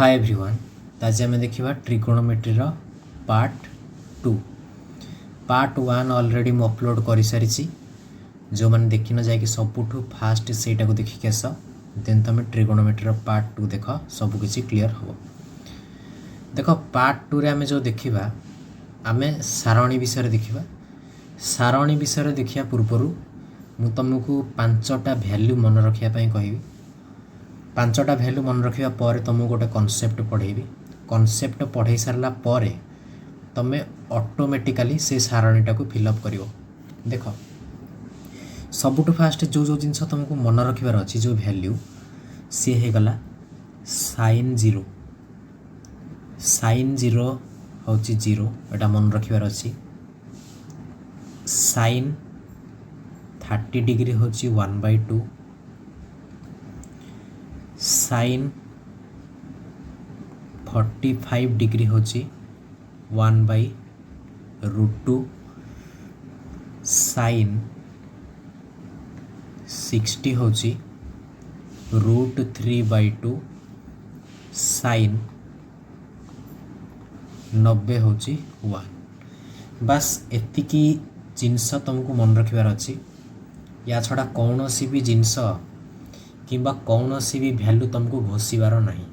Hi everyone. आज आम देखा ट्रिगोनोमेट्री पार्ट 2। पार्ट 1 ऑलरेडी मु अपलोड कर सारी। जो मैंने देखी न जाकि सबुठ फास्ट से देखिक आस देन तुम ट्रिगोनोमेट्री पार्ट 2 देख सबकि क्लीयर हम। देख पार्ट 2 रे आम जो देखा आम सारणी विषय देखा। सारणी विषय देखा पूर्वर मु तुमको 5टा भैल्यू मन रखापी कहबी। 5टा भैल्यू मन रखा पर तुमको गोटे कॉन्सेप्ट पढ़ेबी। कॉन्सेप्ट पढ़े सारा पर तुम ऑटोमेटिकली से सारणीटा को फिलअप कर। देख सबुठ फास्ट जो जिनस तुमको मन रखार अच्छी जो भैल्यू सी हो गला साइन 0। साइन 0 हूँ 0 एटा मन रखार अच्छी। साइन 30 डिग्री हूँ 1/2। साइन 45 डिग्री होची 1/√2। साइन 60 होची √3/2। साइन 90 होची 1। बस एतिकी जिनस तुमको मन रखार अच्छी। या छड़ा कौन सी भी जिनस किंबा कौन सी भी भैल्यू तुमको घोषिबार नहीं।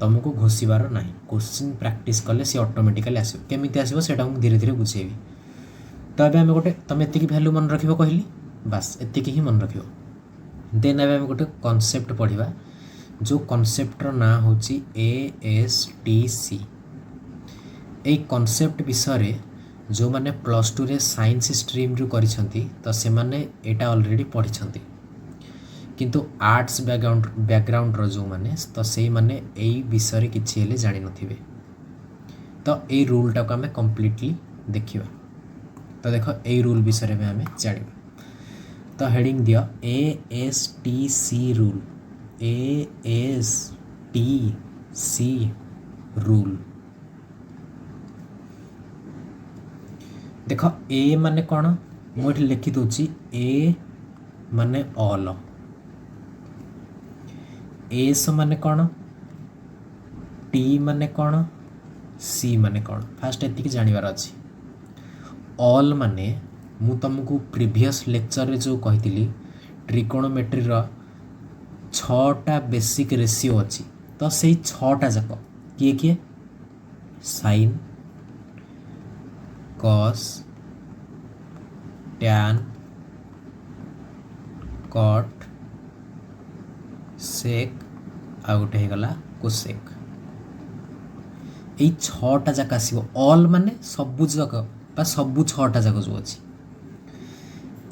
तुमको घोषिबार नहीं। क्वेश्चन प्रैक्टिस कले सी ऑटोमेटिकली आसो। केमिति आसो सेटा हम धीरे धीरे बुझेबी। तो अब आम गोटे तुम एतिकी भैल्यू मन रखिबो कहली बस एतिकी ही मन रखिबो। देन अब आम गोटे कॉन्सेप्ट पढ़िबा जो कॉन्सेप्ट रो ना होची ASTC। ए कॉन्सेप्ट विषय जो माने +2 रे साइंस स्ट्रीम रु करिसंती तो से माने एटा ऑलरेडी पढ़िसंती। किंतु आर्ट्स बैकग्राउंड रो जो माने तो से माने एई विषय किछि हेले जानि नथिबे। तो ए रूल टा को हमें कंप्लीटली देखिबा। तो देखो ए रूल विषय में हमें जानिबा। तो हेडिंग दियो ASTC रूल। ASTC रूल देखो ए माने कौन मुझे लिखि दूची। ए माने ऑल। एस माने कौन, टी माने कौन, सी माने कौन। फास्ट एतिक जानिबार अच्छी। ऑल माने मु तुमको प्रीवियस लेक्चर रे जो कही ट्रिगोनोमेट्री रो 6टा बेसिक रेशियो अच्छी। तो से 6टा जाक किए किए साइन कॉस टैन कट सेक आ गोटे होगला कोसेक। यही 6टा जाक आसो। ऑल माने सबू जाक बा सबू 6टा जाक जो अच्छी।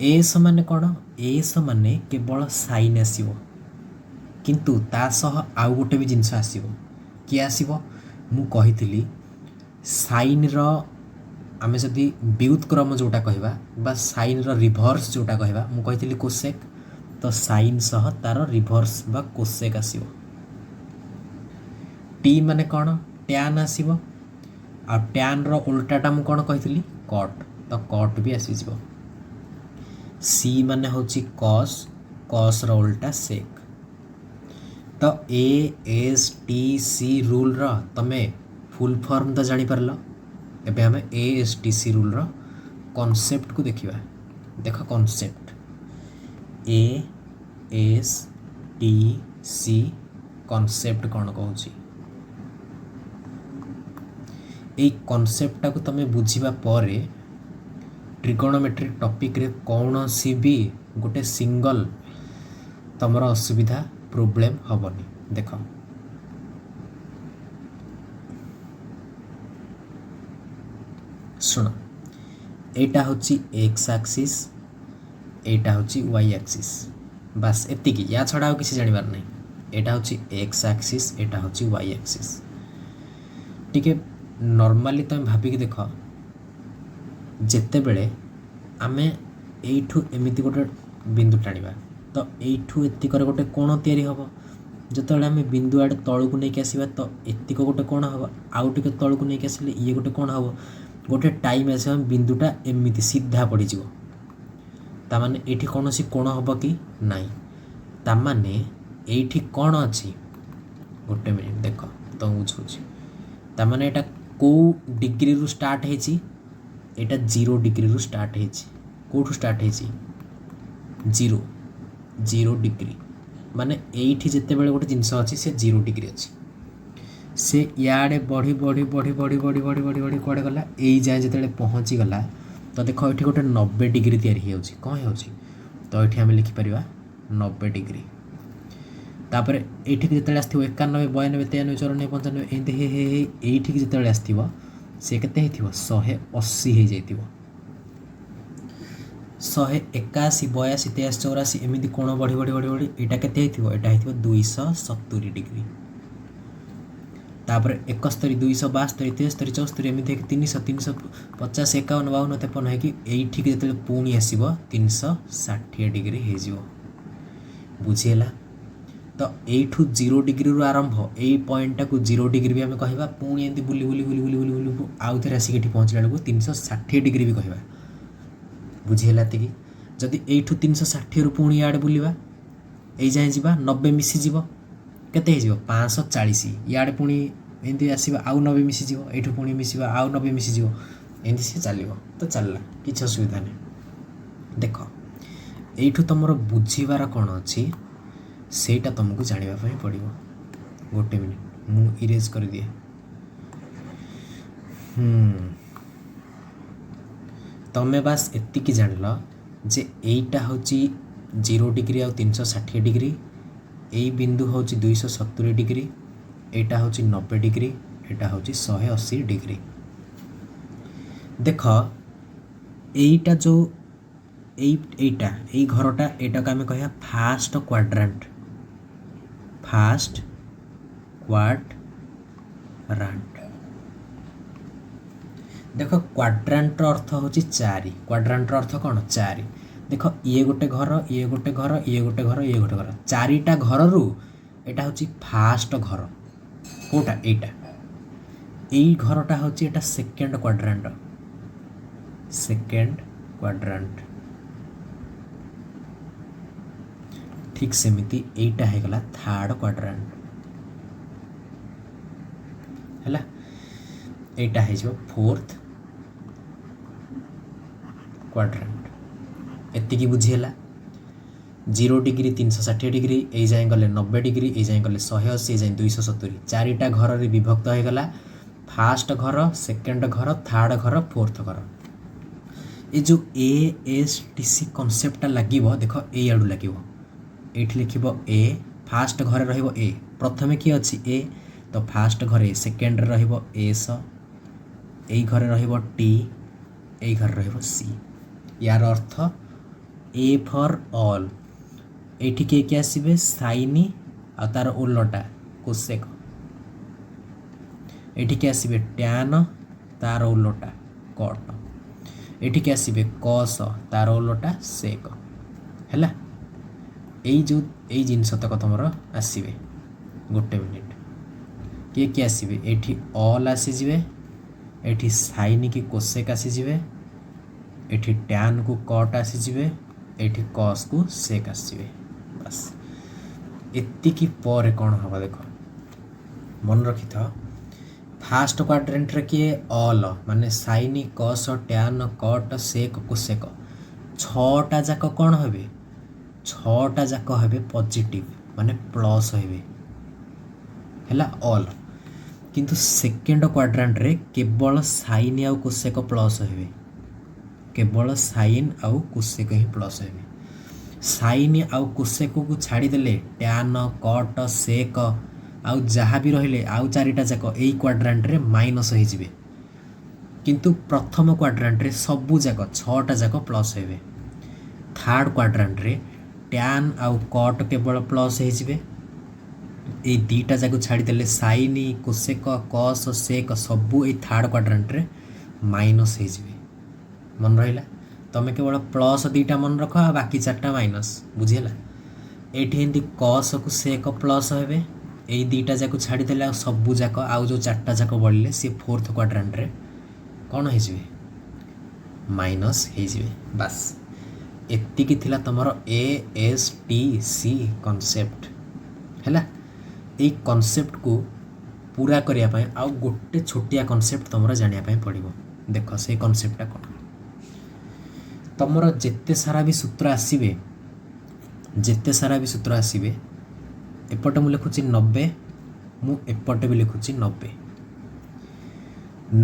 एस माने कौन, एस माने केवल साइन आसो किंतु ता सह आउ गोटे भी जिनस आसो। किए आसो मु कही साइन रो आमे जदि व्युत्क्रम जोटा कहबा बा साइन रो रिभर्स जोटा कहबा मु कही कोसेक। तो साइन सह तार रिभर्स बा कोसेक आसीबो। टी माने कौन, टैन आसीबो। आ टैन रो उल्टाटा मु कौन कही कट। तो कट भी आसी जिवो। सी माने होची कॉस। कॉस रो उल्टा सेक। तो ASTC रूल रो तमे फुल फॉर्म तो जानी परलो। एबे हमें ASTC रूल रो कॉन्सेप्ट को देखिबा। देखो कॉन्सेप्ट ASTC कॉन्सेप्ट कौन कहूची। ए कॉन्सेप्ट को तमे बुझिबा परे ट्रिगोनोमेट्री टॉपिक रे कौन सी भी गोटे सिंगल तमरा असुविधा प्रॉब्लम हबनी। देखो सुनो एटा होची एक्स एक्सिस एटा होची वाई एक्सिस। बस एतिकी। या छड़ा आ किसी जानिबार नहीं। एटा होची एक्स एक्सिस एटा होची वाई एक्सिस। टिके नॉर्मली तुम भाबिक देख जेते बेले आमे एठू एमिति गोटे बिंदु टाणिबा तो एठू एतिकर गोटे कोण तयारी हबो। जतबेले आमे बिंदु आड़े तळकु नै के आसीबा तो एतिक गोटे कोण हबो। आउ टिके तळकु नै के आसीले ये गोटे कोण हबो। गोटे टाइम आसे बिंदुटा एमिति सीधा पड़ी जीवो। तामाने एठी कौनसी कोण हबो कि नाई। तामाने एठी कौन अच्छी गोटे मिनिट देख तुम बुझाऊँ ताने यहाँ कौ डिग्री रु स्टार्ट है एटा 0 डिग्री रु स्टार्ट है कौटू स्टार्ट है 0 डिग्री माने एठी जिते बेले गोटे जिनस अच्छी से 0 डिग्री अच्छी से इे बढ़ी बढ़ी बढ़ी बढ़ी बढ़ी बढ़ी बढ़ी बढ़ी कड़े गला यही जाए जिते पहुँची गला तो देख ये गोटे 90 डिग्री तैयारी हो कौन हो तो ये आम लिखिपर 90 डिग्री तापर ये जिते आसो 91 92 93 94 95 एमती ये जिते आसो सी के 180 हो जाइए 181 82 83 84 एमती कोण बढ़ी बढ़ी बढ़ी बढ़ी यहाँ के यहाँ 270 डिग्री तापर 71 272 73 74 एमती 300 350 51 52 53 है कि जो पुणी आसो 360 डिग्री हो बुझीगला तो यू 0 डिग्री रु आरंभ यही पॉइंटा को 0 डिग्री भी आम कह पुणी एमती बुली बुली बुली बुली बुली बुली आउ थे आसिक पहुँचला बेलू 360 डिग्री भी कह बुझीगला ये जदि यू 360 रु पुणी इे बुलवा यही जाए जा 90 मिसीज केते 540 इे पुणी एमती आसो आउ 90 मिसीज यू पुणी मिसवा आउ 90 मिसीज एमती सी चलो तो चलला किसी असुविधा नहीं देख यू तुम बुझीबार कौन अच्छी सेटा तुमको जानापी पड़ो गोटे मिनिट मु इरेज कर दिए तमें बास एतिकी जान जे एटा हूँ 0 डिग्री आ 360 डिग्री यही बिंदु हूँ 270 डिग्री एटा हूँ 90 डिग्री एटा हूँ 180 डिग्री देख एटा जो एटा यही घरटा एटा को आम कह फास्ट क्वाड्रांट देख क्वाड्रांट अर्थ हूँ 4 क्वाड्रांट अर्थ कौन 4 देख ये गोटे घर ये गोटे घर ये गोटे घर ये गोटे घर 4टा घर रु एटा हूँ फास्ट घर कोटा एटा यही घरटा हूँ एटा सेकेंड क्वाड्रांट ठीक सेमिति एटा है गला थर्ड क्वाड्रांट है एटा है फोर्थ क्वाड्रांट एतिकी बुझीगला 0 डिग्री 360 डिग्री ये जाए गले 90 डिग्री ये जाए गले 180 जाए 270 4टा घर रे विभक्त हो गला फास्ट घर सेकेंड घर थर्ड घर फोर्थ घर ये जो ASTC कॉन्सेप्ट लगे देख ए आड़ू लगे ये लिखब ए फास्ट घर रहिबो ए प्रथमे किए अच्छी ए तो फास्ट घरे सेकेंड रहिबो एस यही घरे रहिबो टी यही घर रहिबो सी यार अर्थ ए फॉर ऑल एठी के आसबे साइनी आ तार उल्टा कोसेक एठी के आसबे टैन तार उल्टा कट एठी के आसबे कस तार उल्टा सेक हैला यही जो यही जिनस तक तुम आसबे गोटे मिनिट किए आसबे एठी ऑल आसीजे एठी साइन की कोसेक आसीजे एठी टैन को कट आसीजे एठी कस को सेक आसीजे बस एतिकी पर कौन हम देख मन रखी था फास्ट क्वाड्रेंट रे किए ऑल माने साइन कस टैन कट सेक कोसेक 6टा जाक कौन हे 6टा जाक हे पॉजिटिव माने प्लस है ऑल किंतु सेकेंड क्वाड्रेंट रे केवल साइन आउ कोसेक प्लस हे केवल साइन आउ कोसेक ही प्लस हे साइन आउ कोसेक को छाड़ीदेले टैन कट सेक आउ जहाँ भी रहिले आउ 4टा जाक यही क्वाड्रेंट रे माइनस हो जिवे किंतु प्रथम क्वाड्रेंट रे सबू जाक 6टा जाक प्लस हे थर्ड क्वाड्रेंट रे टैन आउ कट केवल प्लस हो जिवे ये 2टा जाक छाड़ीदेले साइन कोसेक कस सेक सबू ये थर्ड क्वाड्रेंट रे माइनस हो जिवे मन रहा तुम केवल प्लस 2टा मन रख बाकी 4टा माइनस बुझीगला ये कस को सेक प्लस हे यही 2टा जाक छाड़ीदेले आ सबू जाक आउ जो 4टा जाक बढ़ले सी फोर्थ क्वाड्रेंट रे कौन हो माइनस हो बस एतिकी थिला तुमर ASTC कॉन्सेप्ट हैला এই कॉन्सेप्ट को पूरा करने आउ गोटे छोटिया कॉन्सेप्ट तुम जानापी पड़ो। देख से कॉन्सेप्टा कौन तुमर जिते सारा भी सूत्र आसवे जिते सारा भी सूत्र आसवे एपटे मुझे लिखुची 90 मु एपटे भी लिखुची 90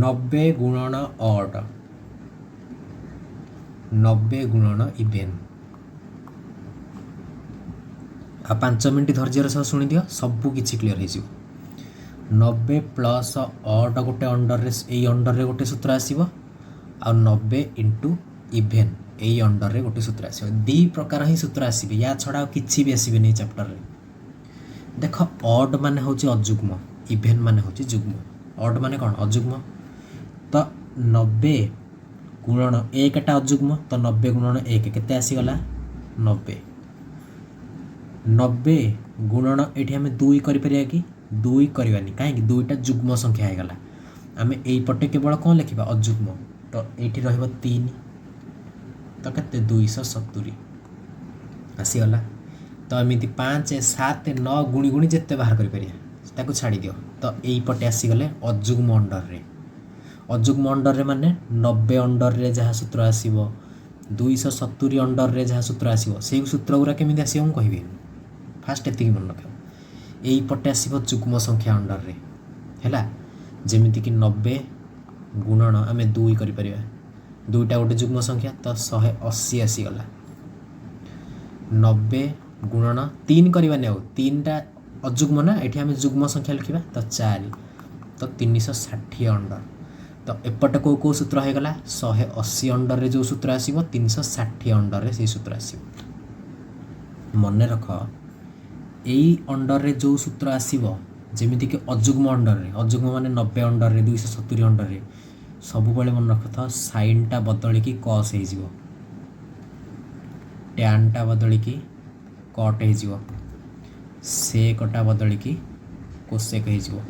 90 गुणन ऑड 90 गुणन इवेन। आ 5 मिनट धैर्य सह शुणी दियो सबू किसी क्लीयर हो 90 प्लस ऑड गोटे अंडर रे अंडर रे गोटे सूत्र आसीबो आ 90 इंटू इवेन यही अंडर रे गोटे सूत्र आसीबो। दी प्रकार ही सूत्र आसीबे या छड़ा किछि भी आसीबे नहीं चैप्टर रे। देख ऑड माने होची अजुग्म इवेन माने होची जुग्म। ऑड माने कौन अजुग्म तो 90 गुणन एकटा अजुग्म तो 90 गुणन 1 केते आसीगला 90 90 गुणन ये आम 2 करें कि 2 करवानी कहीं 2टा जुग्म संख्या होगला आम यपटे केवल कौन लिखा अजुग्म तो ये रहीब 3 तो के 270 आसीगला। तो एमती 5 7 9 गुणी गुणी जिते बाहर कर छाड़ी दियो तो यपटे आसीगले अजुग्म अंडर रे। अजुग्म अंडर रे माने 90 अंडर रे जहाँ सूत्र आसीबो 270 अंडर रे जहाँ सूत्र आसीबो से सूत्र गुरा केमिति आसीबो कहबी। फास्ट एतिक मन रख यही पटे आसीबो जुग्म संख्या अंडर रे हैला जेमिति कि 90 गुणन आम 2 करि परिबा 2टा गोटे जुग्म संख्या तो 180 आसीगला 90 गुणन 3 करवानी आउ 3टा अजुग्म ना ये आम जुग्म संख्या लिखा तो 4 तो 360 अंडर तो एपटे कौ सूत्र होगला 180 अंडर रे जो सूत्र आसीबो 360 अंडर रे से सूत्र आसीबो। मन रख यही अंडर रे जो सूत्र आसीबो जेमिति कि अजुग्म अंडर रे अजुग्म माने 90 अंडर रे 270 अंडर रे सब बेले मन रख था साइन टा बदली की कॉस हो जिवो टैन टा बदली की कट हो जिवो सेकटा बदली की कोसेक हो जिवो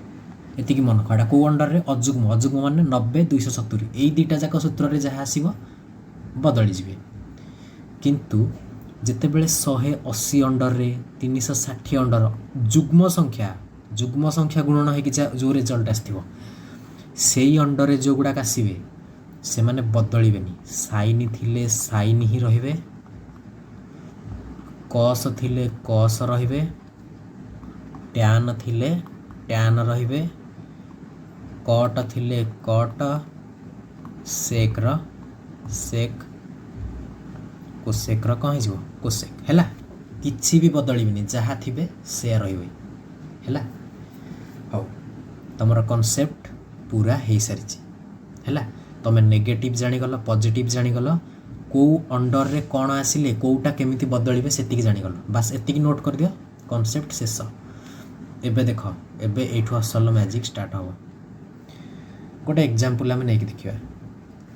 एतिकी मन रख। एटा को अंडर रे अजुग्म अजुग्म माने 90 270 एई दीटा जाक सूत्र रे जहाँ आसीबो बदली जिवे किंतु जिते बेले 180 अंडर रे 360 अंडर जुग्म संख्या गुणन हो जो रिजल्ट आसथिबो सेई अंडर रे जो गुडाक आसीबे से माने बदलिबेनी साइन थिले साइन ही रहिबे कॉस थिले कॉस रहिबे टैन थिले टैन रहिबे कट थिले कट सेक र सेक कोसेक कौन हो कोसेक है किसी भी बदलबेनि जहाँ थे से रहा हाँ तुम कॉन्सेप्ट पूरा हो सारी है तुम नेगेटिव जानीगल पॉजिटिव जानीगल कौ अंडर रे कौन आसिले कौटा केमिति बदलिबे सेतिकी जानीगल बास एतिकी नोट कर दियो कॉन्सेप्ट शेष। एबे देख एबे एठू असल मैजिक स्टार्ट हो गोटे एग्जांपल आम नहीं देखा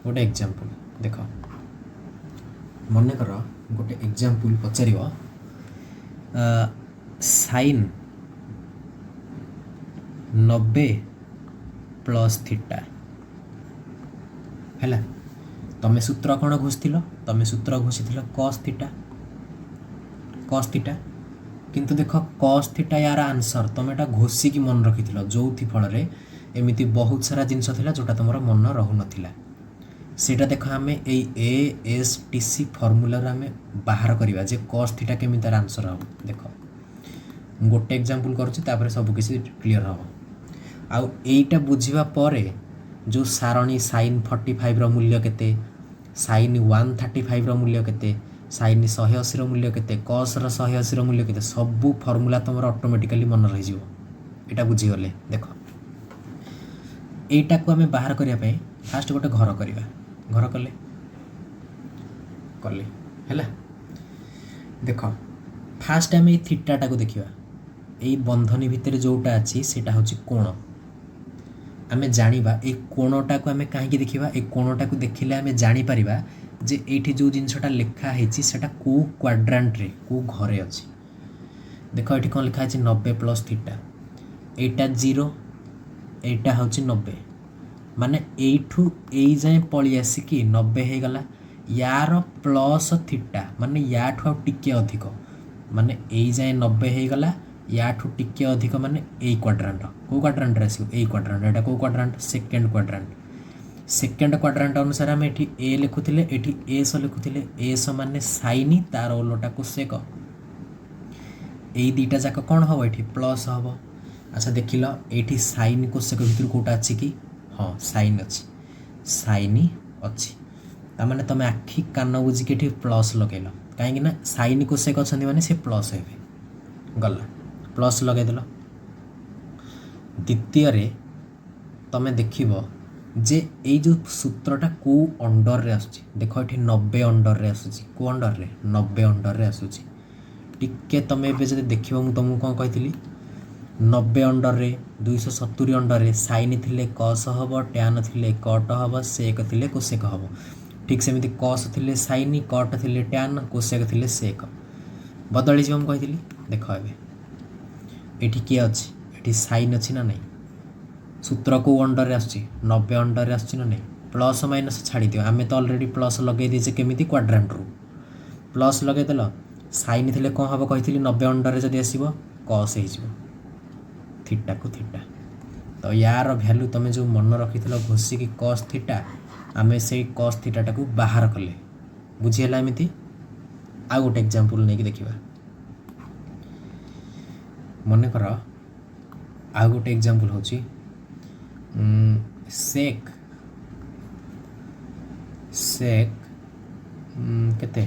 गोटे एग्जांपल देख मन कर गोटे एग्जांपल पचार साइन 90 प्लस थीटा है तमें सूत्र कौन घोषिल तमें सूत्र घोषिल कॉस थीटा किंतु देख कॉस थीटा यार आंसर तुम एटा घोषिकी मन रखी जो फल एमती बहुत सारा जिनस थिला जोटा तुम मन रहू नाला सेटा देख आम ASTC फर्मूला आम बाहर करवा जे कॉस थीटा केमी तार आंसर हम देख गोटे एग्जांपल करुँच सबकिछि क्लीयर हम आउ एटा बुझिबा परे जो सारणी साइन 45 रो मूल्य केते साइन 135 रो मूल्य केते साइन 180 रो मूल्य केते कॉस रो 180 रो मूल्य केते सबू फर्मूला तुम ऑटोमेटिकली मन रही जिवो एटा बुझीगले देख एटा को आम बाहर करने फास्ट गोटे घर करवा घर कले कले है देख फास्ट आम थीटाटा को देखा यही बंधनी भितर जोटा अच्छी सेटा हूँ कोण आम जाना ये कोणटा को आम कहीं देखा ये कोणटा को देखिले आम जापर जे ये जो जिनसा लिखाही कौ क्वाड्रांट रे कौ घरे अच्छी देख ये कौन लिखाई 90 प्लस थीटा एटा 0 एटा हूँ 90 माने एठू ए जाए पलि आसिकी 90 हो गला यार प्लस थीटा माने या ठू टिके अधिक माने ए जाए 90 हो गला याठू टिके अधिक माने ए क्वाड्रांट को क्वाड्रांट रे आसीबो ए क्वाड्रांट एटा को क्वाड्रांट सेकंड क्वाड्रांट अनुसार आम एठी ए लिखुथिले एठी एस लिखुथिले एस माने साइन तार ओलटा कोसेक ए दीटा जाक कौन हम ये प्लस हम। अच्छा देख ल ये साइन कोसेक भितर कौटा अच्छी कि हाँ साइन अच्छी साइन अच्छी ताने तुम आखि कान बुझिक ये प्लस लगेल कहीं साइन कोसेक अच्छा माने सी प्लस हे गला प्लस लगेदेल। द्वितीय तुम देख जे ये जो सूत्रटा को अंडर रे आसुची देख ये 90 अंडर रे आसुची को अंडर रे 90 अंडर रे आसुची टिके तुम ए देख मुझे तुमको कौन कही 90 अंडर रे 270 अंडर रे साइन थिले कस हम टैन थिले कट हम सेक थिले कोसेक हम ठीक सेमती कस थिले साइन कट थिले टैन कोसेक थिले सेक बदली जी मुझे कही देख ये किए अच्छी ये साइन अच्छी ना नहीं सूत्र को अंडर रे आसुची 90 अंडर रे आसुची ना नहीं प्लस माइनस छाड़ी दियो आमे तो ऑलरेडी प्लस लगे दीचे केमिति क्वाड्रांट रू प्लस लगे देल साइन थिले कौन हम कही 90 अंडर रे जदि आसीबो कस हो थीटा को थीटा तो यार भैल्यू तुम जो मन रखी घोषिकी कस थीटा आम से कस थीटा को बाहर कले बुझीगला एमती। आ गोटे एग्जांपल नहीं देखा मन कर आ गोटे एग्जांपल होची सेक सेक केते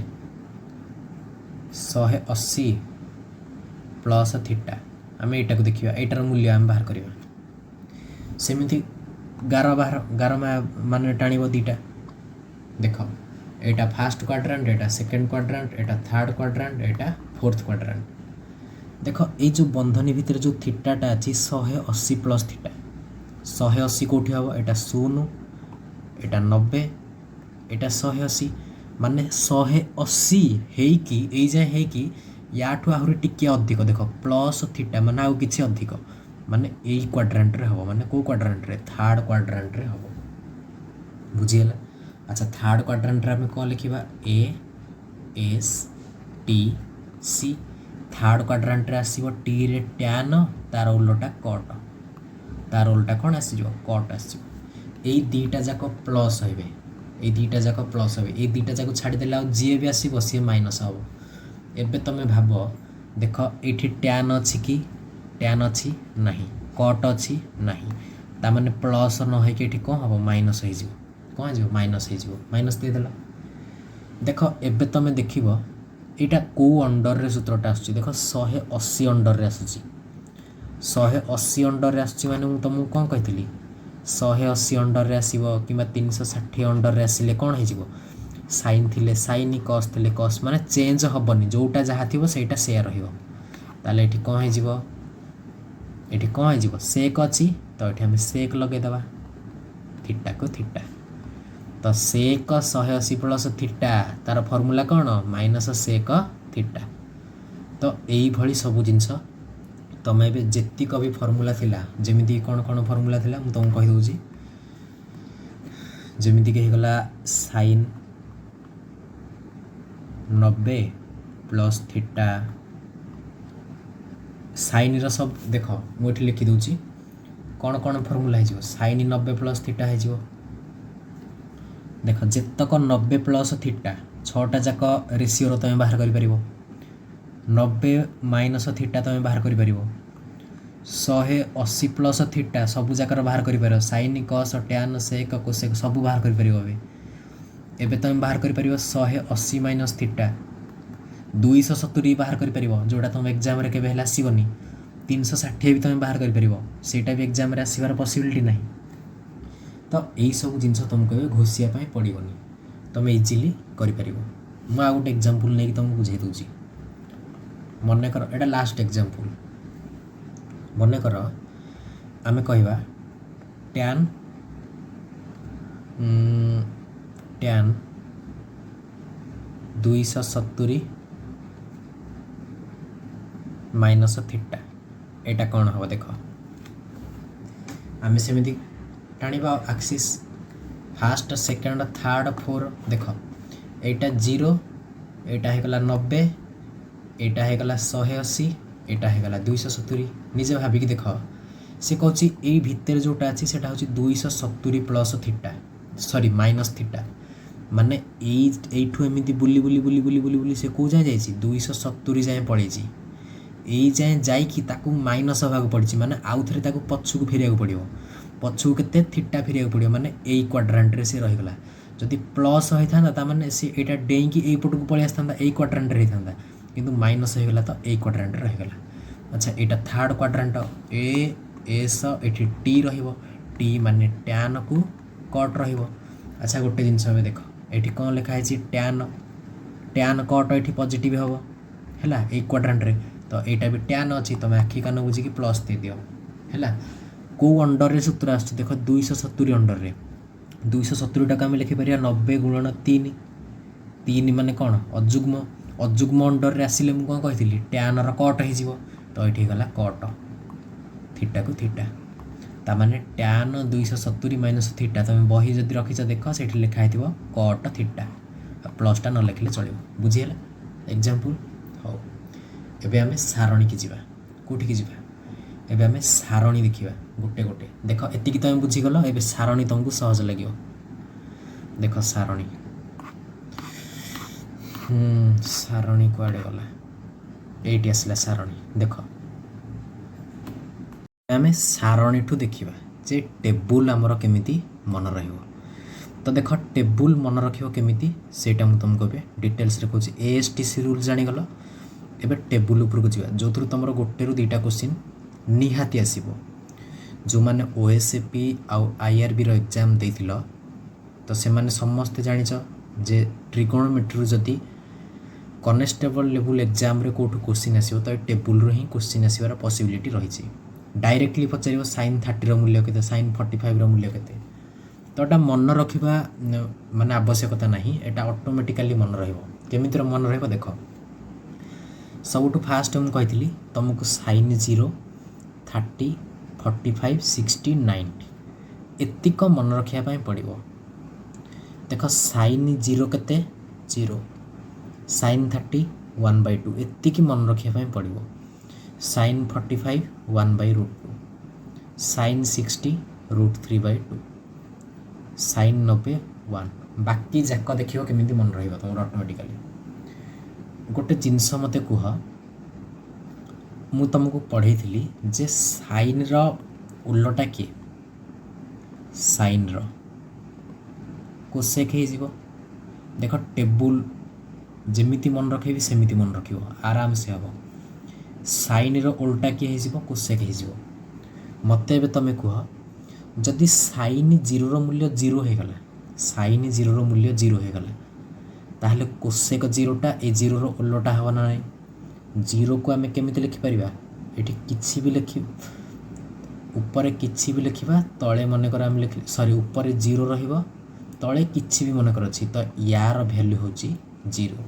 180 प्लस थीटा आम यहाँ को देखा यार मूल्य आम बाहर करवा सेमती गार मान टाण दीटा देख यहाँ फास्ट क्वाड्रांट यहाँ सेकेंड क्वाड्रांट यहाँ थर्ड क्वाड्रांट यहाँ फोर्थ क्वाड्रांट देख ये जो बंधनी भितर जो थीटाटा अच्छी 180 प्लस थीटा 180 कौटी हम यहाँ 0 यहाँ 90 यहाँ 180 माने 180 है जाए है याठू आहरी टिके अधिक देख प्लस थीटा माने आउ किछि अधिक माने ए क्वाड्रांट रे हबो माने को क्वाड्रांट रे थर्ड क्वाड्रांट रे हबो बुझियला। अच्छा थर्ड क्वाड्रांट रे हम को लिखिबा A S T C third quadrant रे आसीबो टी रे टैन तार उल्टा कट तार उल्टा कौन आसीजो कट आसीजो ए दीटा जाक प्लस होइबे ए दीटा जाक प्लस होइबे ए दीटा जाक छाड़ी देला जी भी आसीबो सी माइनस हबो। एबे तुम भाव देख ये टैन अच्छी कि टैन अच्छी नहीं कट अच्छी नहीं तामाने प्लस न होइके एठी कौन हम माइनस कौन हो माइनस माइनस देदेल देख एबे तुम देख यहाँ कौ अंडर रे सूत्रटा आस देख 180 अंडर रे आसूची 180 अंडर रे आसूची माने मु तुमको कौन कही 180 अंडर रे आसीबो किंबा 360 अंडर रे आसिले कौन हो साइन थिले साइन कस थिले कस माने चेंज हबनी जोटा जहाँ थी सेटा से रहिबो ताले एठी कौन हो एठी कौन हो सेक अच्छी तो ये आम सेक लगेदेवा थीटा को थीटा तो सेक 180 प्लस थीटा तार फर्मूला कौन माइनस सेक थीटा। तो यही सब जिनस तुम ए जेतिक भी फर्मूला थिला जमीती कौन कौन फर्मूला थिला मु तुमको कहि दउची जमीती के गला साइन 90 प्लस थीटा साइन रो सब देख मुझे लिखी दूची कौन कौन फर्मूला हो साइन 90 प्लस थीटा हो देख जेतक 90 प्लस थीटा 6टा जाक रेसीओ तुम बाहर कर 90 माइनस थीटा तुम बाहर कर 180 प्लस थीटा सबू जाकर बाहर कर साइन कस टैन सेक कोसेक सब बाहर कर एबे तुम बाहर कर 180 माइनस थीटा 270 बाहर कर जोड़ा तुम एग्जाम रे केबे हेला आसीबनी 360 भी तुम बाहर कर सेटा भी एग्जाम रे आसीबार पॉसिबिलिटी नहीं। तो यही सब जिनस तुमको घोषिया पड़ोनी तुम इजिली कर मुझे गोटे एग्जांपल नहीं तुमको बुझे दूसरी मन कर एटा लास्ट एग्जांपल मन कर आम कहवा टैन टैन 270 माइनस थीटा एटा कौन हम देख आम सेमती टाणीबा axis first second third four देख यहाँ 0 यहाँ होगा 90 यहाँ होगा 180 एटा है गला 270 निजे भाबिक देख से कहूँ यही भितर जोटा अच्छी से हूँ 270 plus theta sorry minus theta माने एठू एमती बुली बुली बुली बुली बुली बुली से कौ जाए जाइए 270 जाए पड़े यही जाए जाकि माइनस हाँ पड़ी माने आउ थे पछक फेर पड़ो पछक के थीटा फेर पड़ो माने यही क्वाड्रांट से रहीगला जदि प्लस होता मैंने सी यहाँ डेईकी यहीपट को पलि आसता यही क्वाड्रांट होता किंतु माइनस होगला तो यही क्वाड्रांट रहीगला। अच्छा यहाँ थर्ड क्वाड्रांट ए एस ये टी टी माने टैन को कट रहिबो। अच्छा गोटे जिनस देख ये कौन लिखाई टैन टैन कट ये पॉजिटिव हम है यही क्वाड्रांट रे तो यहाँ भी टैन अच्छी तुम आखि कान बुझिकी प्लस दे दियो है कौ अंडर रे सूत्र आस देख 270 अंडर रे 270 टाक आम लिखिपर 90 गुणन 3 3 माने कौन अजुग्म अजुग्म अंडर रे आसिले मुझे कौन कही टैन रट हो तो ये गला कट थीटा को थीटा ताने टैन 270 माइनस थीटा तुम बही जदि रखीच देख से लिखाई कट थीटा प्लसटा न लिखले चलो बुझीगला एग्जांपल हाँ एबे आमे सारणी की जीवा कोठी की जीवा एबे आमे सारणी देखिबा गोटे गोटे देख एतिकी तुम बुझीगल एबे सारणी तुमको सहज लगे देख सारणी सारणी कुआडे गला एटी आसला सारणी देख आमे सारणी ठू देखिबा जे टेबुल आमर केमिति मन रहिबो तो देख टेबुल मन रखिबो केमिति सेटा मु तुमको बे डिटेल्स रे कहूची एएसटीसी रूल जानि गलो एबे टेबुल ऊपर को जीवा जो थ्रू तुमर गोटे रु दुईटा क्वेश्चन निहाती आसीबो जो माने ओएसएपी आउ आईआरबी रो एग्जाम देथिलो तो से माने समस्त जानिछ जे ट्रिगोनोमेट्री जदी कॉन्स्टेबल लेवल एग्जाम रे कोठु क्वेश्चन आसीबो तो टेबुल रो ही क्वेश्चन आसीबार पॉसिबिलिटी रहिछि डायरेक्टली पचार sin 30 रो मूल्य केते sin 45 रो मूल्य केते तो एटा मन रखिबा माने आवश्यकता नहीं एटा ऑटोमेटिकली मन रहइबो केमिति रो मन रहइबो देखो सबुठु फास्ट हम कहितली तुमको sin 0 30 45 60 90 एतिक मन रखिया पई पड़िबो देखो sin 0 केते 0 sin 30 1/2 एतिक मन रखिया पई पड़िबो sin 45 1/√2 sin 60 √3/2 sin 90 1 बाकी जाक देखियो केमिति मन रहइबो तुम ऑटोमेटिकली गोटे जिनस मते कुह मु तुमको पढ़े थी जे साइन रो उल्लटा किए साइन रो कोसेक हो देख टेबुल जेमिति मन रखेबी सेमिति मन रखिबो आराम से हम साइन रो उल्टा किए हो कोसेक हो मते एबे तमे कुह जदि साइन 0 रो मूल्य 0 हो गला साइन 0 रो मूल्य 0 हो गला ताहले कोसेक 0टा ए 0 रो उल्लटा हवा ना नहीं 0 को आमे केमिति लिखि परिबा एठी किछि भी लिखि ऊपर किछि भी लिखिबा तळे मने कर आमे लिखि सॉरी ऊपर 0 रहिबो तळे किछि भी मने कर अछि तो यार वैल्यू होची 0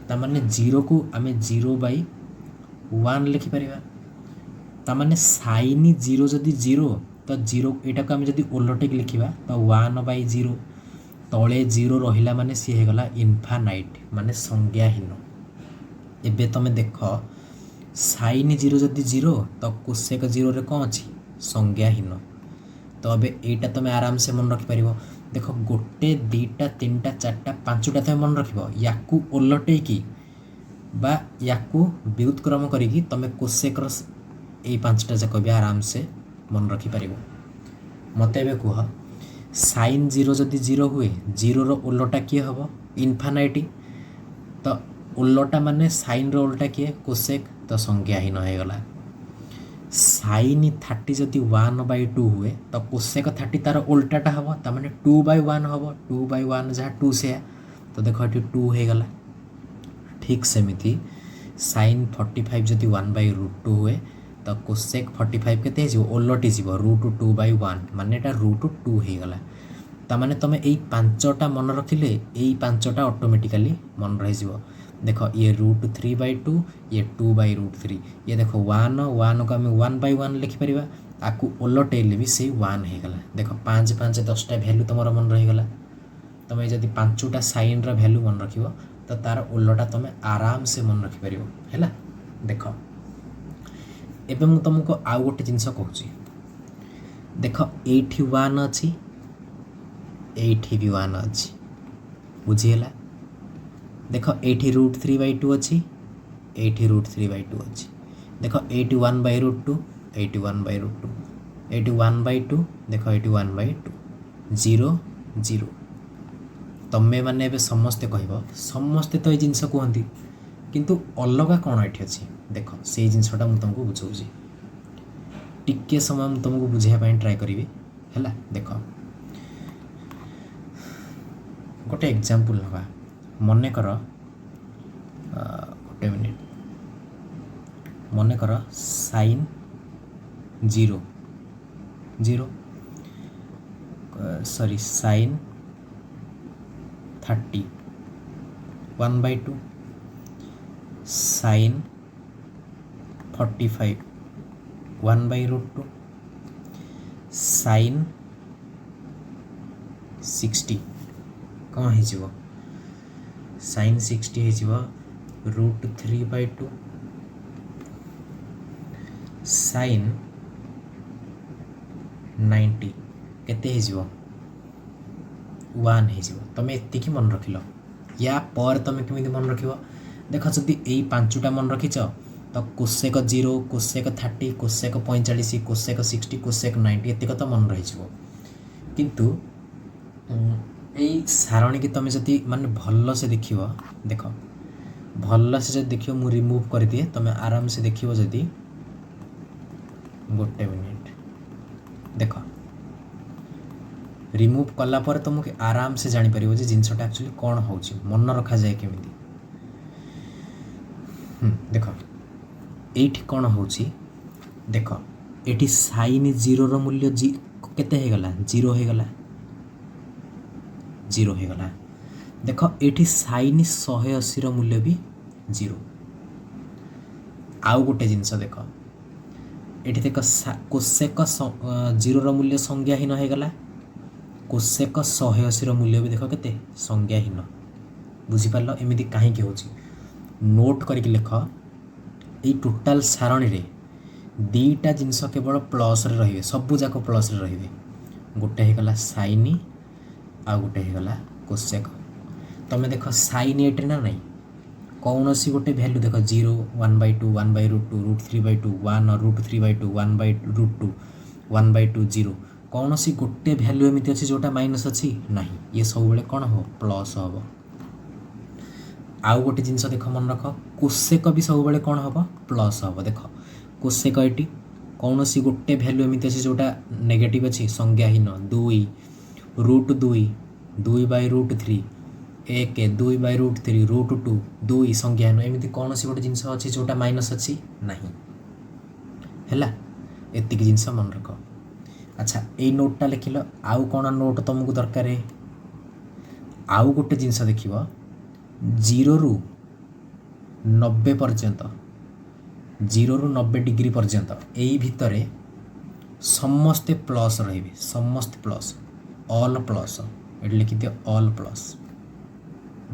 ता माने 0 को आमे 0/1 लिखि परिबा ता माने sin 0 जदि 0 तो 0 एटा को आमे जदि उल्लटे लिखिबा तो 1/0 तळे 0 रहिला माने सी हे गला इनफानाइट माने संज्ञाहीन एबे तमे देख sin 0 जदि 0 तो कोसेक 0 रे कौन अछि संज्ञाहीन तो अबे एटा तमे आराम से मन रखि परिबो देख गोटे दुईटा तीनटा चारटा पांचटा तमे मन रखिबो याकू उल्लटे की बा याकू व्युत्क्रम करिकी तमे कोसेक रो ए पांचटा जाक भी आराम से मन रखि परिबो मते एबे कुह sin 0 जदि 0 हुए 0 रो उल्लटा किए हबो इनफानाइट तो उल्लटा माने साइन रो उल्टा किए कोसेक तो संज्ञाहीन हो गला sin 30 जदि 1/2 हुए तो कोसेक 30 तार उल्टाटा हम ता माने 2/1 हम 2/1 जहाँ 2 से तो देखो ये 2 हो गला ठीक सेमिति sin 45 जदि 1/√2 हुए तो कोसेक 45 केते हो उल्लटी जीव √2/1 माने एटा √2 हो गला ता माने तमे एई पांचटा मन रखिले एई पांचटा ऑटोमेटिकली मन रहि जीव देखो ये √3/2 ये 2/√3 ये देखो 1 को आम 1/1 लिखिपर आपको उल्लटेले भी से 1 हो गला देख 5 5 10टा भैल्यू तुम मन रहीगला तुम जब 5टा साइन भैल्यू मन रख तो तार उल्लटा तुम आराम से मन रखिपर है देख एबे मु तुमको आउ गोटे जिनस कहूँ देख एठी 1 अच्छी एठी भी 1 अच्छी बुझीगला देख एठी √3/2 अच्छी एठी √3/2 अच्छी देख एटी 1/√2 एटी 1/√2 एटी 1/2 देख एटी 1/2 0 0 तमें मैंने एबे समस्ते कहब समस्ते तो ये जिनस कहती किंतु अलग कौन ये अच्छी देख से जिनसटा मुझे तुमको बुझाऊँ टिके समय मुझे तुमको बुझाइवाई ट्राए करी है देख गोटे एग्जांपल नवा मन कर गोटे मिनिट मन कर sin 0 0 sorry sin 30 1/2 sin 45 1/√2 sin 60 कौन हो sin 60 हो √3/2 sin 90 केते हो 1 हो तुम एति मन रखिल या पर तुम केमी मन रख देख जदि यही 5टा मन रखिच तो cosec 0 cosec 30 cosec 45 cosec 60 cosec 90 एतिक तो मन रही किंतु यही सारणी की तुम जदि माने भल से देख देख भल से जब देख मु रिमूव कर दिए तुम आराम से देख जदि गोटे मिनिट देख रिमूव कला पर तुमको आराम से जापर जिनसटा एक्चुअली कौन हो मन रखा जाए केमी देख ये कौन हो देख ये sin 0 रो मूल्य केते हो गला 0 हो गला 0 हो गला देख ये sin 180 रो मूल्य भी 0 आउ गोटे जिनस देख ये देख कोसेक 0 रो मूल्य संज्ञाहीन हो गला कोसेक 180 रो मूल्य भी देख केते संज्ञाहीन बुझीपार एमती कहीं हो नोट करके लिख ये टोटाल सारणी रे दीटा जिनस केवल प्लस रे रहिबे सबु जाक प्लस रे रहिबे गोटे होगला साइन आ गोटे होगला कोसेक तमें देख साइन 8 ना नहीं कौन सी गोटे वैल्यू देख 0 1/2 1/√2 √3/2 1 √3/2 1/√2 1/2 0 कौन सी गोटे वैल्यू एमती अच्छी जोटा माइनस अच्छी नहीं ये सब बेले कौन हो प्लस हम आउ गोटे जिनस देख मन रख कोसेक भी सब बेले कौन हम प्लस हम देख कोसेक ये कौन सी गोटे वैल्यू एमती अच्छी जोटा नेगेटिव अच्छी संज्ञाहीन 2 √2 2/√3 1 2/√3 √2 2 संज्ञाहीन एमती कौन सी गोटे जिनस अच्छी जोटा माइनस अच्छी नहीं है एतिक जिनस मन रख अच्छा ये नोटटा लिखिल आउ कौन नोट तुमको दरकार आउ गोटे जिनस देख 0 ରୁ 90 पर्यंत 0 ରୁ 90 डिग्री पर्यंत यही भितर समस्ते प्लस रे समस्त प्लस ऑल प्लस ये लिखि दियो ऑल प्लस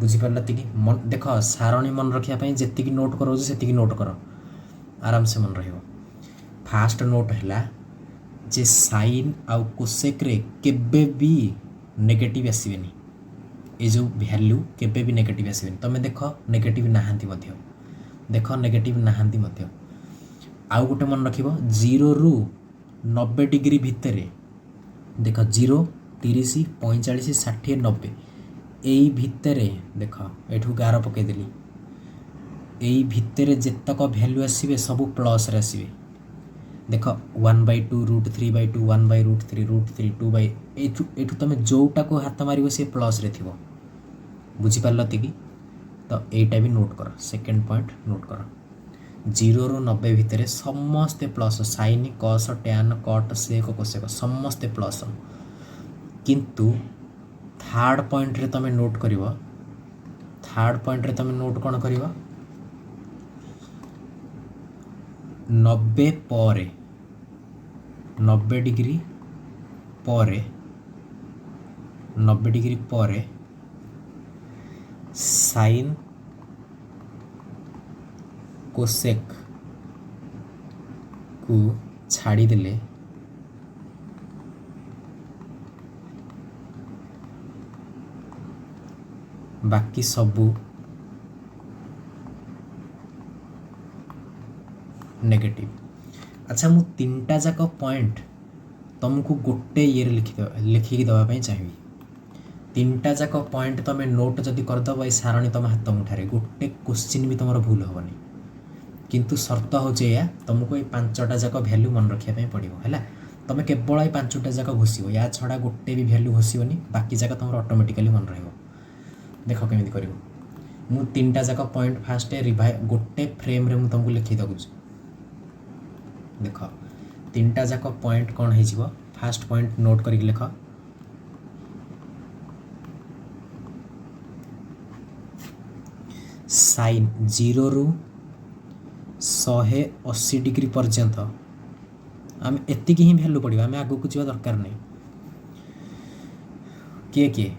बुझीपार कि देख सारणी मन रखापी जी नोट कर से नोट कर आराम से मन रहा फास्ट नोट है जे साइन आउ कोसेक रे केबे भी नेगेटिव आसबेनी ये जो वैल्यू केबे भी नेगेटिव आसबेनी तुम देख नेगेटिव नहांती मध्य देख नेगेटिव नहांती मध्य आउ गोटे मन रख 0 ରୁ 90 डिग्री भितर देख 0 30 45 60 90 यही भितर देख एठू गार पकईदेली यही भितर जेतक वैल्यू आसबे सब प्लस रे आसबे देख 1/2 √3/2 1/√3 √3 2 एठू तुम जोटा को हाथ मार सी प्लस रे थी बुझीपार कि तो यहीटा भी नोट कर सेकेंड पॉइंट नोट कर 0 ରୁ 90 भितर समस्ते प्लस साइन कस टैन कट सेक कोसेक समस्ते प्लस किंतु थर्ड पॉइंट रे तुम नोट कर थर्ड पॉइंट रे तुम नोट कौन कर 90 पर 90 डिग्री पर 90 डिग्री पर साइन कोसेक को छाड़ीदेले बाकी सबू नेगेटिव। अच्छा मु तीनटा जाक पॉइंट तुमको गोटे ये लिखिकी देवाई चाहिए। तीनटा जाक पॉइंट तुम नोट जदि करदेव ये सारणी तुम हाथ मुठारे गोटे क्वेश्चन भी तुम भूल हेनी। किंतु शर्त हूँ या तुमको ये पांचटा जाक भैल्यू मन रखापी पड़ो है। तुम केवल ये पांचटा जाक घोषिब या छड़ा गोटे भी भैल्यू घोषिबनी बाकी जाक तुम ऑटोमेटिकली मन रही। देख केमी कर मु तीनटा जाक पॉइंट फास्ट गोटे फ्रेम रे तुमको लिखी दूँ। देख तीनटा जाक पॉइंट कौन हो फास्ट पॉइंट नोट कर लिख साइन 0 रु 180 डिग्री पर्यंत आम एतिक ही भैल्यू पड़ा आम आगू को जावा दरकार नहीं। किए किए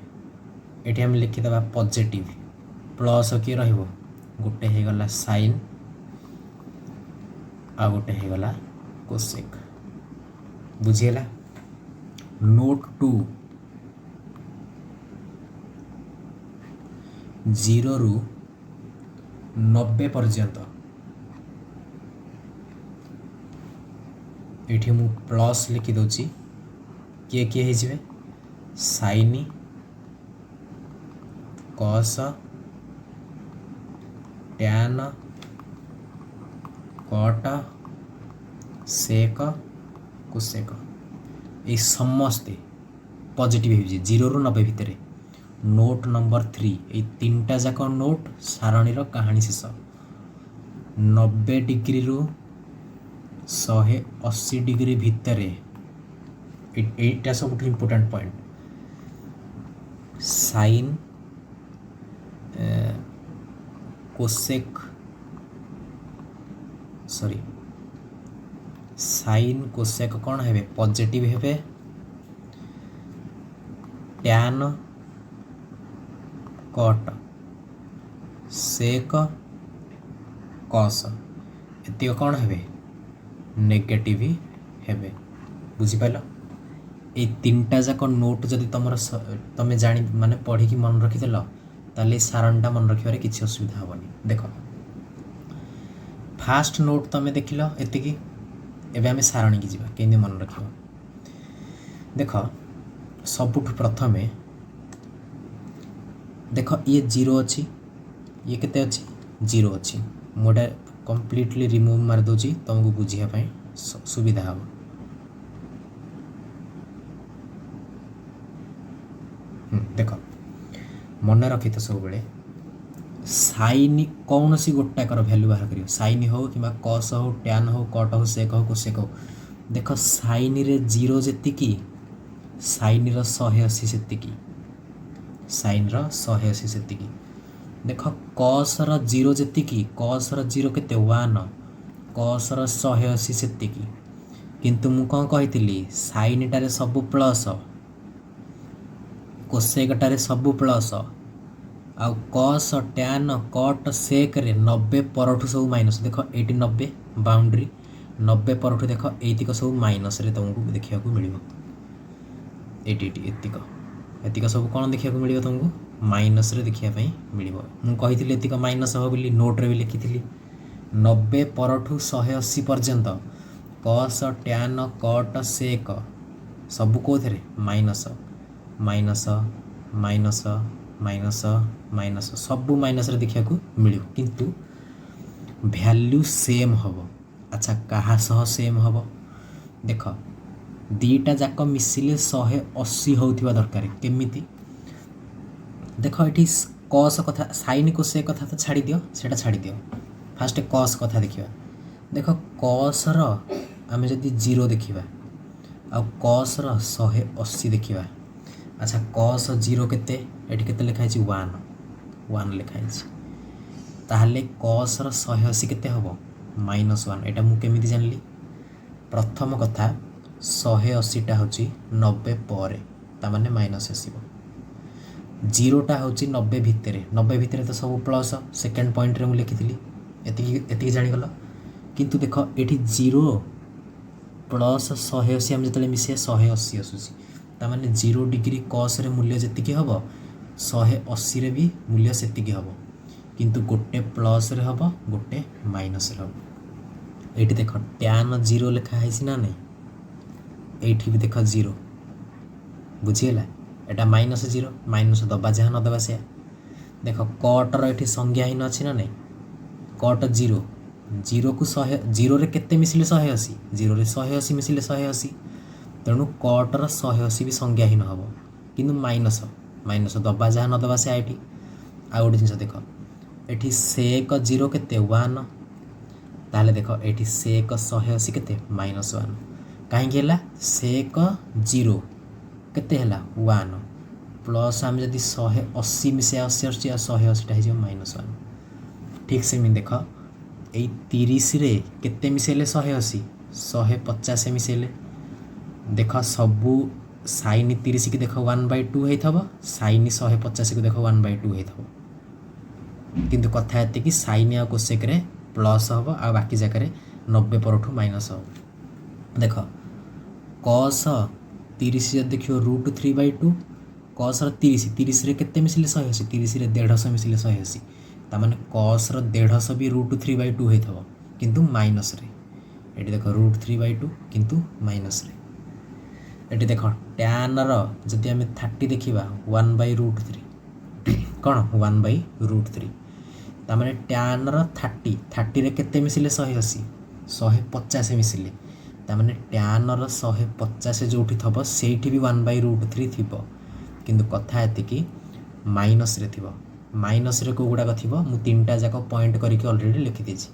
ये आम लिखिदेवा पॉजिटिव प्लस किए रहिबो गोटे हो गला साइन आ गोटे हो गला कोसेक। बुझीगला। नोट 2 0 रु 90 पर्यंत ये मु प्लस लिखि दूची किए किए हो साइन कस टैन कट सेक कोसेक ये समस्ते पॉजिटिव हो 0 रु 90 भितर। नोट नंबर 3 ये तीनटा जाक नोट सारणीर कहानी शेष 90 डिग्री रु 180 डिग्री भितर एटा सब important point sine cosec sorry sine cosec कौन है पॉजिटिव है टैन कट सेक कस एतिक कौन है नेगेटिव है। बुझिपाल ये तीनटा जाक नोट जदि तुम जानी माने पढ़ी की मन रखीदेल ताले सारणटा मन रखिबारे किसी असुविधा हेनी। देख फास्ट नोट तुम देखिल एतिकी एबे आमे सारणी की जीवा केंदी मन रखिबो। देख सबुठ प्रथमे देख ये 0 अच्छी ये केते अच्छी 0 अच्छी मोटा कंप्लीटली रिमूव मार दूची तुमको बुझापी सुविधा हम। देख मन रखी तो सब बेले साइन कौन सी गोटाकर भैल्यू बाहर कर साइन हो कि कस हो टैन हो कट हो सेक हो कोसेक हो। देख साइन रे 0 जी साइन रो 180 से साइन रो 180 से। देख कस रो 0 जी कस रो 0 केते 1 कस रो 180 से। किंतु मु कौन कही साइन टारे सब प्लस कोसेक टारे सब प्लस आ कस टैन कट सेक रे 90 परठू सब माइनस। देख ये 90 बाउंड्री 90 परठू देख ये सब माइनस रे तुमको देखा मिल एतिक सब कौन देखा मिल तुमको माइनस रे देखापी मिल। मुझे एतिक माइनस हो बोली नोट रे भी लिखी 90 परठू 180 पर्यंत कस टैन कट सेक सब कौन minus minus minus minus minus सब माइनस रे देखा मिल किंतु वैल्यू सेम हम। अच्छा कहा सह सेम हम देख दीटा जाक मिसिले 180 होथिबा दरकार केमिति। देख ये कस कथा साइन को से कथा तो छाड़ी दियो सेटा छाड़ी दियो फास्ट कस कथा देखिबा। देख कस रो आमे जदि 0 देखिबा आ कस रो 180 देखिबा। अच्छा कस 0 केते एठी केते लिखा है 1 लिखा है ताहले कस रो 180 केते हबो -1। एटा मु केमिति जानली प्रथम कथा 180 टा होची 90 पर ता माने माइनस आसीबो 0 टा होची 90 भितरे तो सब प्लस सेकंड पॉइंट रे मु लिखिथिली एति जानि गलो। किंतु देख एठी 0 प्लस 180 आम जो मिसे 180 आसूसी ताने 0 डिग्री कस रे मूल्य जी हम 180 भी मूल्य से हम किंतु गोटे प्लस रे हम गोटे माइनस रे हम ये देख टैन 0 लिखाई ना नहीं ये भी देख 0 बुझीगला एटा माइनस 0 माइनस दबा जहाँ न दबा से देख कटर ये संज्ञाहीन अच्छी ना नहीं कट 0 0 को 100 0 रे केते मिसिले 180 0 रे 180 मिसिले 180 तेणु कटर 180 भी संज्ञाहीन हम किंतु माइनस माइनस दबा जहाँ न दबा से आईटी आ गोटे जिन देख ये सेक 0 केते 1 ताले देख ये सेक 180 केते -1 कहीं सेक 0 केते हला 1 प्लस आम जदि 180 मिसे 80 आसुची 180 हो -1 ठीक से देख यही 30 रे केते मिसेले 180 150 मिसेले देख सबू साइन 30 की देख 1/2 होइथबो साइन 150 को देख 1/2 होइथबो किंतु कथा एते कि साइन आ कोसेक रे प्लस हम आ बाकी जगह 90 परठू माइनस हम देख कस 30 जब देखियो √3/2 कस 30 रे केते मिसिले 180 30 रे 150 मिसिले 180 तामाने कस 150 भी √3/2 होइथबो किंतु माइनस रे एटी देख √3/2 किंतु माइनस रे एटी देख टैन जदि आम 30 देखा 1/√3 कौन 1/√3 तामाने टैन 30 रे केते मिसिले 180 150 मिसिले तामाने टैन 150 जोठी थबो सेठी भी 1/√3 थिबो किंतु कथा एते कि माइनस रे थिबो माइनस रे को गुड़ाक थी मु 3टा जाक पॉइंट करके ऑलरेडी लिखि देछि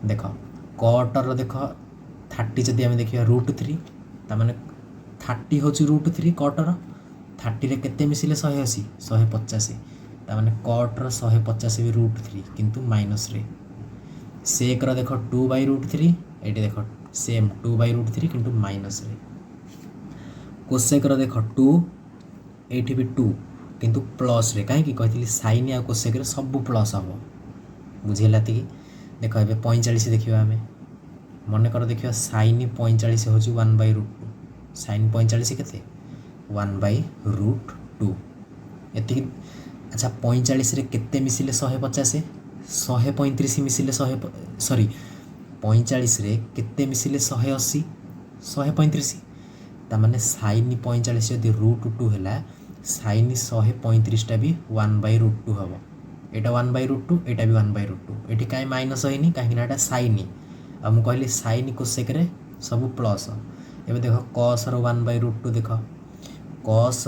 देख कटर देख 30 जदि आम देखिए √3 तामाने 30 हूँ √3 कटर 30 रे केते मिसिले 180 150 तामाने कटर 150 भी √3 किंतु माइनस रे सेक देख 2/√3 ये देख सेम 2/√3 किंतु माइनस रे कोसेक देख 2 ये भी 2 किंतु प्लस रे कहीं कही साइन आ कोसेक रे सब प्लस हम बुझेगा कि देख ए 45 देखा आम मनकर देखा साइन 45 हूँ 1/√2 साइन 45 केते 1/√2 एति अच्छा 45 रे केते मिसिले 150 135 मिसिले 100 सॉरी 45 रे केते मिसिले 180 135 तामाने साइन 45 जदि √2 है साइन 135टा भी 1/√2 हम एटा 1/√2 एटा भी 1/√2 एटी कहीं माइनस होनी कहीं साइन आ मु कहली साइन कोसेक रे सब प्लस एबे देख कस 1/√2 देख कस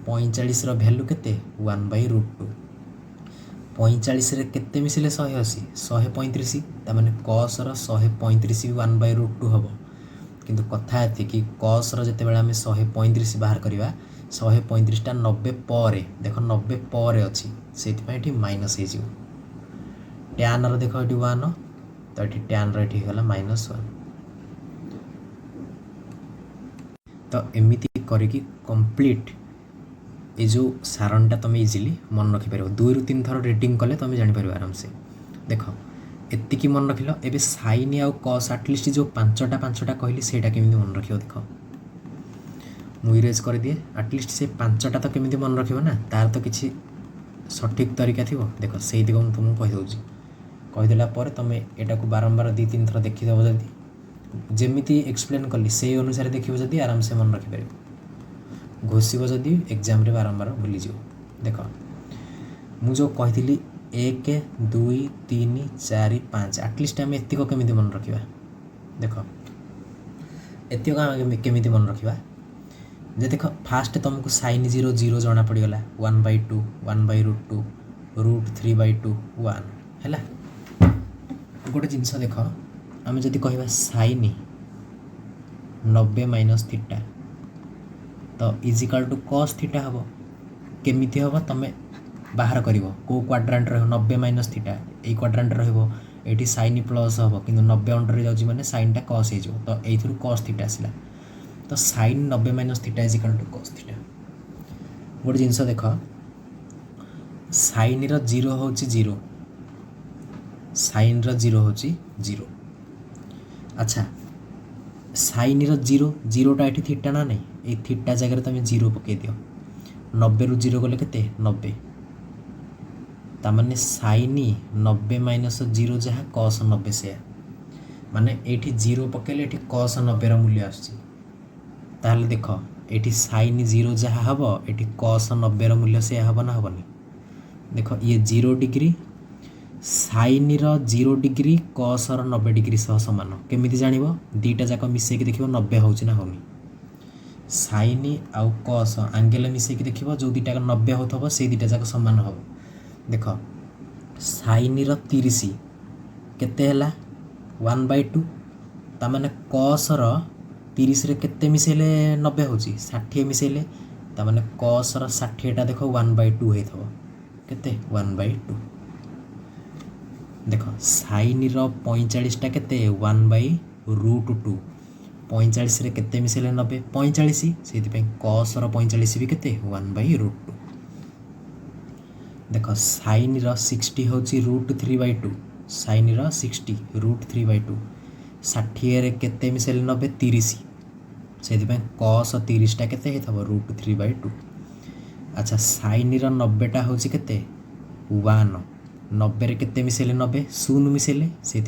45 भैल्यू केते 1/√2 45 रे केते मिसिले 180 135 तामाने कस 135 भी 1/√2 हम किंतु कथा एते कि कस जते बेला आम 135 बाहर करवा 135टा 90 पर देख 90 पर अच्छी से माइनस हो टैन देख ये 1 तो ये टैन ये गला -1 तो एमती करके कंप्लीट ये जो सारणटा तुम इजिली मन रखिपार 2 ରୁ 3 थर रिडिंग कले तुम जापर आराम से देख एतिकी मन रखिल एबे साइन आउ कस आटलिस्ट जो 5टा कहली सेटा केमिति मन रखियो देख मु इरेज कर दिए आटलिस्ट से 5टा तो केमिति मन रखियो ना तार तो किसी सठिक तरीका थी देख से तुमको कहीदे कहीदेला तुम यहाँ को बारंबार 2-3 थर देखीदेव जदि जमीती एक्सप्लेन कली से अनुसार देखिए जदि आराम से मन रखिपार घोषिब जदि एग्जाम रे बारंबार भूलीज देख मुझे कही 1 2 3 4 5 आटलिस्ट आम एतिक केमिति मन रखा देख एतिक केमिति मन रखा जे देख फास्ट तुमको साइन 0 0 जना पड़गला 1/2 1/√2 √3/2 1 है गोटे जिनस देख आम जदि कह साइन 90 माइनस थीटा तो इजिकाल टू कस थीटा हम केमिति हम तुम बाहर कर कौ क्वाड्रांट रह 90 माइनस थीटा ये क्वाड्रांट रही साइन प्लस हम कि 90 अंडर जाऊँ मैंने साइनटा कस हो तो ये कस थीटा आसला तो sine 90 minus theta equal to cos theta गोटे जिनस देख साइन रो हूँ 0 साइन रो हूँ 0 अच्छा साइन जीरो जीरोटा ये थीटा ना नहीं ये थीटा जगह तुम जीरो पकई दियो 90 रु जीरो गले के 90 तामाने साइन 90 माइनस जीरो जहाँ कस 90 से माने ये जीरो पकेले ये कस 90 मूल्य आसले देख ये साइन जीरो जहाँ हम ये कस 90 मूल्य से हम ना हेनी देख ये 0 degree sine zero degree cos 90 degree सह सामान केमी जान दीटा जाक मिसेक देख 90 हो होनी साइन आउ कस आंगेल मिसेक देख जो दीटा 90 हो से दीटा जाक सामान हम देख साइन 30 केते 1/2 तामाने कस 30 रे केते मिसेले 90 हो 60 मिसेले तामाने कस 60टा देख 1/2 होइथबो केते 1/2 देख साइन 45टा केते 1/√2 45 रे केते मिसेले 90 45 से कस 45 भी केते 1/√2 देख साइन 60 हूँ √3/2 साइन 60 √3/2 60 रे केते मिसेले 90 30 से कस 30टा केते √3/2 अच्छा साइन 90टा हूँ केते 1 90 रे केते मिसेले 90 शून्य मिसेले से